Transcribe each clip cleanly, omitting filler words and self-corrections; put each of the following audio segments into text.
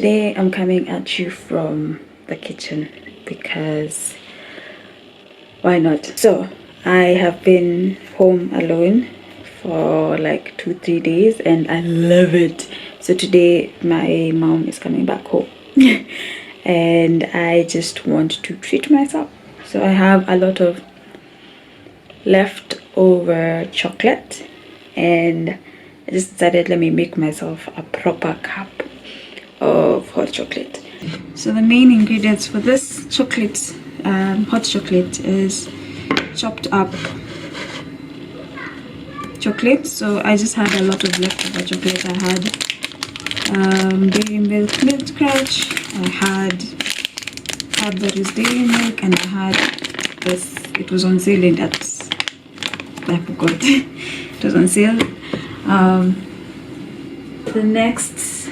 today I'm coming at you from the kitchen because why not? So I have been home alone for like 2-3 days and I love it. So today my mom is coming back home and I just want to treat myself. So I have a lot of leftover chocolate and I just decided, let me make myself a proper cup of hot chocolate. So the main ingredients for this chocolate, hot chocolate, is chopped up chocolate. So I just had a lot of leftover chocolate. I had dairy milk crunch, I had Cadbury's dairy milk, and I had this. It was on sale in that, I forgot. It was on sale. The next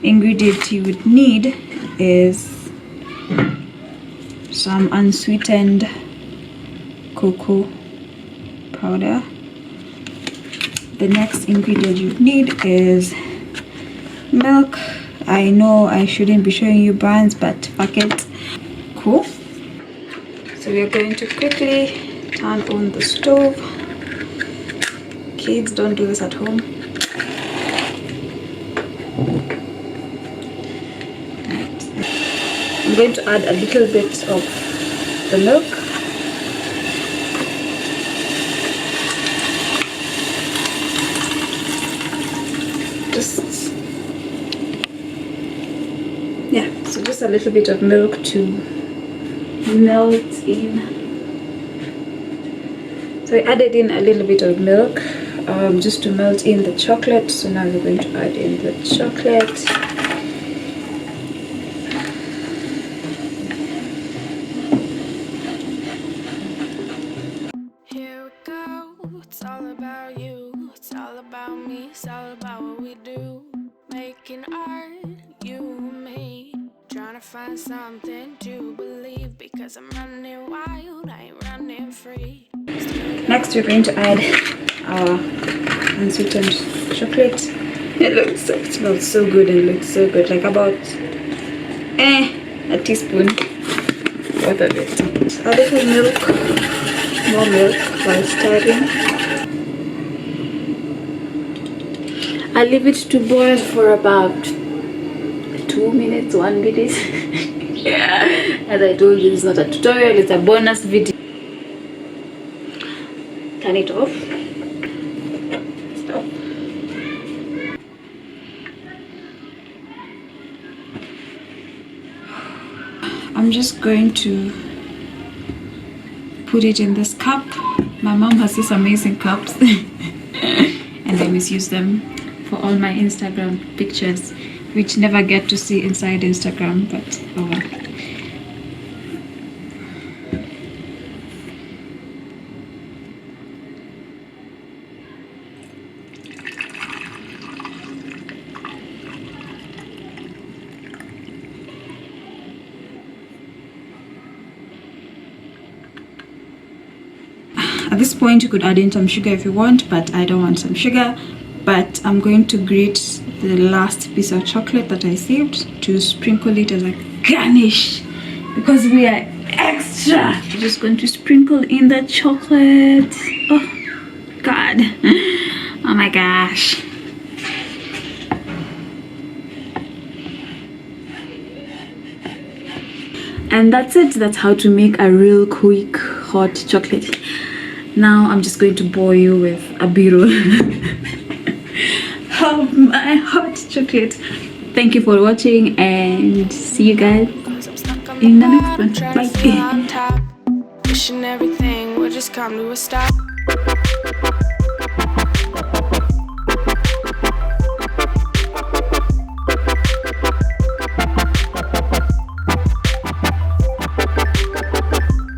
ingredient you would need is some unsweetened cocoa powder. The next ingredient you need is milk. I know I shouldn't be showing you brands, but fuck it. Cool. So we are going to quickly turn on the stove. Kids, don't do this at home. Right. I'm going to add a little bit of the milk. So just a little bit of milk to melt in. So I added in a little bit of milk just to melt in the chocolate. So now we're going to add in the chocolate. Here we go. It's all about you. It's all about me. It's all about what we do. Making art, you and me. Trying to find something to believe, because I'm running wild, I ain't running free. Next we're going to add our unsweetened chocolate. It smells so good and looks so good, like about a teaspoon worth of it. A little milk, more milk while stirring. I leave it to boil for about 2 minutes, 1 minute. Yeah. As I told you, it's not a tutorial, it's a bonus video. Turn it off. Stop. I'm just going to put it in this cup. My mom has these amazing cups and I misuse them for all my Instagram pictures, which never get to see inside Instagram, but oh well. At this point you could add in some sugar if you want, but I don't want some sugar. But I'm going to grate the last piece of chocolate that I saved to sprinkle it as a garnish, because we are extra. I'm just going to sprinkle in the chocolate. Oh god, oh my gosh. And that's it. That's how to make a real quick hot chocolate. Now I'm just going to bore you with a B-roll of my hot chocolate. Thank you for watching and see you guys in the next one. Bye. Wishing everything would just come to a stop.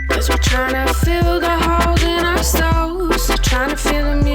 Cause we're trying to fill the holes in our souls, trying to feel the music.